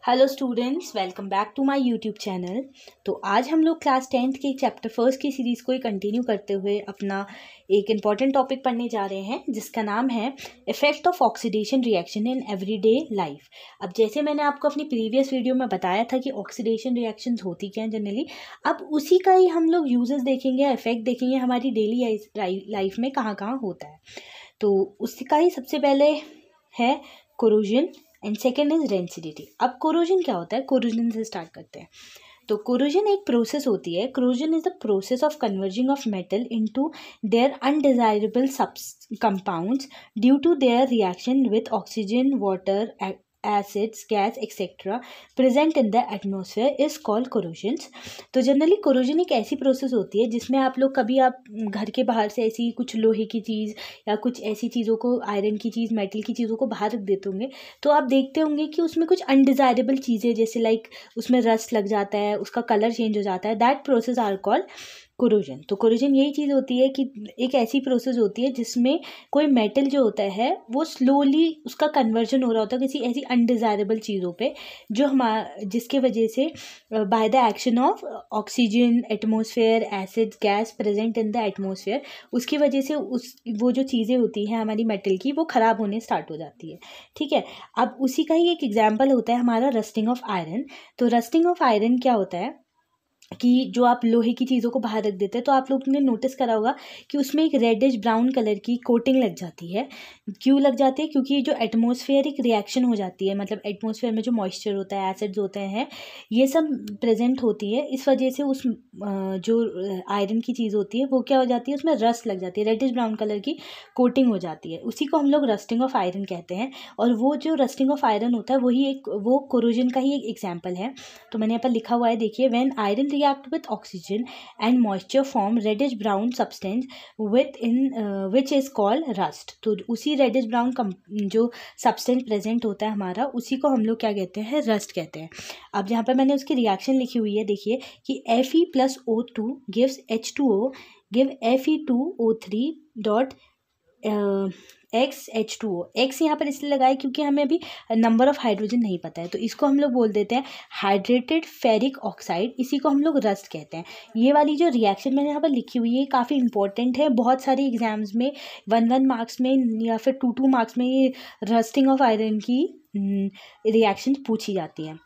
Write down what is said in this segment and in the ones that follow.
Hello students, welcome back to my YouTube channel. तो आज हम लोग क्लास 10th के चैप्टर फर्स्ट की सीरीज़ को कंटिन्यू करते हुए अपना एक इम्पॉर्टेंट टॉपिक पढ़ने जा रहे हैं, जिसका नाम है effect of oxidation reaction in everyday life. अब जैसे मैंने आपको अपनी प्रीवियस वीडियो में बताया था कि ऑक्सीडेशन रिएक्शंस होती क्या हैं जनरली, अब उसी का ही हम लोग यूजेस देखेंगे, इफेक्ट देखेंगे हमारी डेली लाइफ में कहाँ कहाँ होता है। तो उसका ही सबसे पहले है corrosion and second is rancidity. अब कोरोजन क्या होता है, कोरोजन से स्टार्ट करते हैं। तो कोरोजन एक प्रोसेस होती है। Corrosion is the process of converting of metal into their undesirable compounds due to their reaction with oxygen, water, acids, gas etcetera present in the atmosphere is called corrosions. तो generally corrosion एक ऐसी process होती है जिसमें आप लोग कभी आप घर के बाहर से ऐसी कुछ लोहे की चीज़ या कुछ ऐसी चीज़ों को, आयरन की चीज़, मेटल की चीज़ों को बाहर रख देते होंगे, तो आप देखते होंगे कि उसमें कुछ अनडिजायरेबल चीज़ें, जैसे लाइक उसमें रस्ट लग जाता है, उसका कलर चेंज हो जाता है। That process are called corrosion. तो कोरोजन यही चीज़ होती है कि एक ऐसी प्रोसेस होती है जिसमें कोई मेटल जो होता है वो स्लोली उसका कन्वर्जन हो रहा होता है किसी ऐसी अनडिजायरेबल चीज़ों पे, जो जिसके वजह से by the action of oxygen, atmosphere, acids, gas present in the atmosphere, उसकी वजह से वो जो चीज़ें होती हैं हमारी मेटल की, वो ख़राब होने स्टार्ट हो जाती है। ठीक है, अब उसी का ही एक एग्जाम्पल होता है हमारा रस्टिंग ऑफ आयरन। तो रस्टिंग ऑफ आयरन क्या होता है कि जो आप लोहे की चीज़ों को बाहर रख देते हैं, तो आप लोगों ने नोटिस करा होगा कि उसमें एक रेडिश ब्राउन कलर की कोटिंग लग जाती है। क्यों लग जाती है? क्योंकि जो एटमॉस्फेरिक रिएक्शन हो जाती है, मतलब एटमॉस्फेयर में जो मॉइस्चर होता है, एसिड्स होते हैं, ये सब प्रेजेंट होती है। इस वजह से उस जो आयरन की चीज़ होती है वो क्या हो जाती है, उसमें रस्ट लग जाती है, रेडिश ब्राउन कलर की कोटिंग हो जाती है। उसी को हम लोग रस्टिंग ऑफ आयरन कहते हैं। और वो जो रस्टिंग ऑफ आयरन होता है वो कोरोजन का ही एक एग्जाम्पल है। तो मैंने यहाँ पर लिखा हुआ है, देखिए, when iron react with oxygen and moisture form reddish brown substance which is called rust। तो उसी रेडिश ब्राउन जो सब्सटेंस प्रेजेंट होता है हमारा, उसी को हम लोग क्या कहते हैं, रस्ट कहते हैं। अब यहाँ पर मैंने उसकी रिएक्शन लिखी हुई है, देखिए कि Fe+O2 gives H2O give Fe2O3 dot XH2O। X यहाँ पर इसलिए लगाए क्योंकि हमें अभी नंबर ऑफ हाइड्रोजन नहीं पता है, तो इसको हम लोग बोल देते हैं हाइड्रेटेड फेरिक ऑक्साइड, इसी को हम लोग रस्ट कहते हैं। ये वाली जो रिएक्शन मैंने यहाँ पर लिखी हुई है काफ़ी इंपॉर्टेंट है, बहुत सारे एग्जाम्स में 1 मार्क्स में या फिर 2 मार्क्स में ये रस्टिंग ऑफ आयरन की रिएक्शन पूछी जाती है।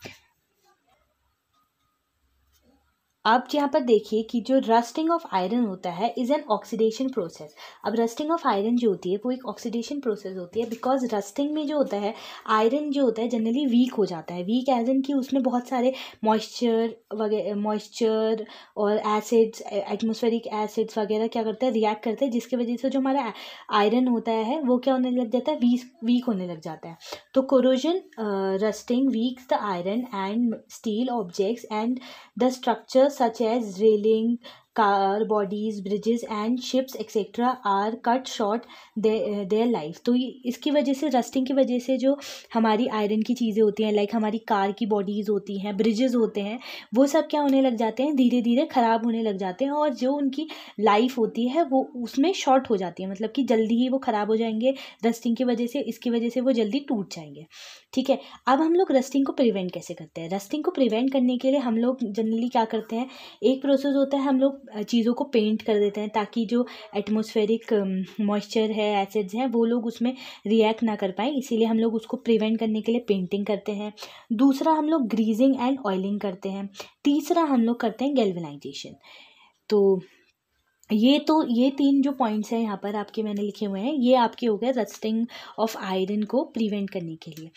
अब यहाँ पर देखिए कि जो रस्टिंग ऑफ आयरन होता है इज एन ऑक्सीडेशन प्रोसेस। अब रस्टिंग ऑफ आयरन जो होती है वो एक ऑक्सीडेशन प्रोसेस होती है, बिकॉज रस्टिंग में जो होता है, आयरन जो होता है जनरली वीक हो जाता है। वीक एज इन कि उसमें बहुत सारे मॉइस्चर और एसिड्स, एटमॉस्फेरिक एसिड्स वगैरह क्या करते हैं, रिएक्ट करते हैं, जिसकी वजह से जो हमारा आयरन होता है वो क्या होने लग जाता है, वीक होने लग जाता है। तो corrosion rusting weeks the iron and steel objects and the structures such as railing, car bodies, bridges and ships etc are cut short their life। तो इसकी वजह से, रस्टिंग की वजह से जो हमारी आयरन की चीज़ें होती हैं, लाइक हमारी कार की बॉडीज़ होती हैं, ब्रिजेस होते हैं, वो सब क्या होने लग जाते हैं, धीरे धीरे ख़राब होने लग जाते हैं, और जो उनकी लाइफ होती है वो उसमें शॉर्ट हो जाती है, मतलब कि जल्दी ही वो ख़राब हो जाएंगे रस्टिंग की वजह से। इसकी वजह से वो जल्दी टूट जाएंगे। ठीक है, अब हम लोग रस्टिंग को प्रिवेंट कैसे करते हैं? रस्टिंग को प्रिवेंट करने के लिए हम लोग जनरली क्या करते हैं, एक प्रोसेस होता है, हम लोग चीज़ों को पेंट कर देते हैं ताकि जो एटमॉस्फेरिक मॉइस्चर है, एसिड्स हैं, वो लोग उसमें रिएक्ट ना कर पाएँ, इसीलिए हम लोग उसको प्रिवेंट करने के लिए पेंटिंग करते हैं। दूसरा, हम लोग ग्रीजिंग एंड ऑयलिंग करते हैं। तीसरा, हम लोग करते हैं गैल्वेनाइजेशन। तो ये 3 जो पॉइंट्स हैं यहाँ पर आपके मैंने लिखे हुए हैं, ये आपके हो गए रस्टिंग ऑफ आयरन को प्रिवेंट करने के लिए।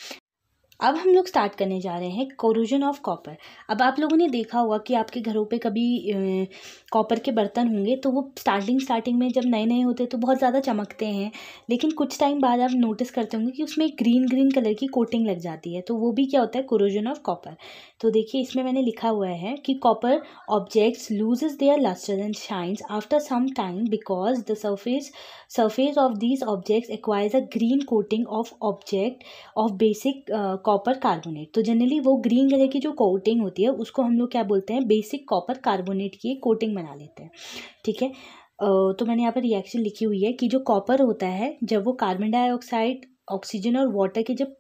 अब हम लोग स्टार्ट करने जा रहे हैं कोरोजन ऑफ कॉपर। अब आप लोगों ने देखा होगा कि आपके घरों पे कभी कॉपर के बर्तन होंगे, तो वो स्टार्टिंग में जब नए नए होते हैं तो बहुत ज़्यादा चमकते हैं, लेकिन कुछ टाइम बाद आप नोटिस करते होंगे कि उसमें ग्रीन कलर की कोटिंग लग जाती है, तो वो भी क्या होता है, कोरोजन ऑफ कॉपर। तो देखिए, इसमें मैंने लिखा हुआ है कि copper objects loses their lustre and shines after some time because the surface of these objects acquires a green coating of basic copper carbonate. तो जनरली वो ग्रीन कलर की जो कोटिंग होती है उसको हम लोग क्या बोलते हैं, बेसिक कॉपर कार्बोनेट की कोटिंग बना लेते हैं। ठीक है, तो मैंने यहाँ पर रिएक्शन लिखी हुई है कि जो कॉपर होता है जब वो कार्बन डाइऑक्साइड, ऑक्सीजन और वाटर के जब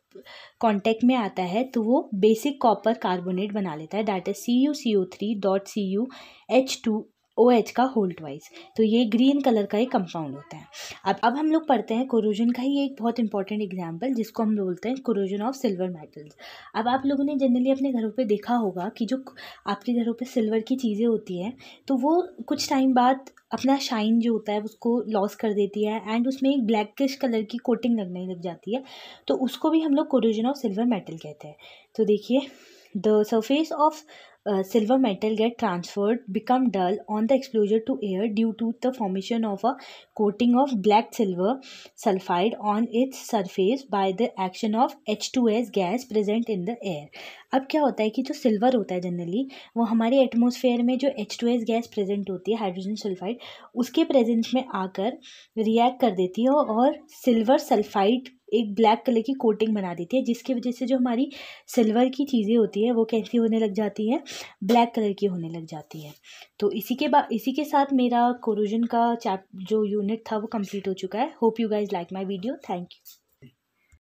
कांटेक्ट में आता है तो वो बेसिक कॉपर कार्बोनेट बना लेता है, दैट इज CuCO3.CuH2OH का होल ट्वाइस। तो ये ग्रीन कलर का एक कंपाउंड होता है। अब हम लोग पढ़ते हैं कोरोजन का ही एक बहुत इंपॉर्टेंट एग्जाम्पल, जिसको हम बोलते हैं कोरोजन ऑफ सिल्वर मेटल्स। अब आप लोगों ने जनरली अपने घरों पे देखा होगा कि जो आपके घरों पे सिल्वर की चीज़ें होती हैं तो वो कुछ टाइम बाद अपना शाइन जो होता है उसको लॉस कर देती है एंड उसमें एक ब्लैकिश कलर की कोटिंग लगने लग जाती है, तो उसको भी हम लोग कोरोजन ऑफ सिल्वर मेटल कहते हैं। तो देखिए, the surface of silver metal get transferred become dull on the exposure to air due to the formation of a coating of black silver sulfide on its surface by the action of H2S gas present in the air। अब क्या होता है कि जो silver होता है generally वो हमारे एटमॉस्फेयर में जो H2S गैस प्रेजेंट होती है, हाइड्रोजन सल्फाइड, उसके प्रेजेंस में आकर रिएक्ट कर देती है और सिल्वर सल्फाइड एक ब्लैक कलर की कोटिंग बना देती है, जिसकी वजह से जो हमारी सिल्वर की चीज़ें होती है वो कैसी होने लग जाती हैं, ब्लैक कलर की होने लग जाती है। तो इसी के साथ मेरा कोरोजन का जो यूनिट था वो कंप्लीट हो चुका है। Hope you guys like my video. Thank you.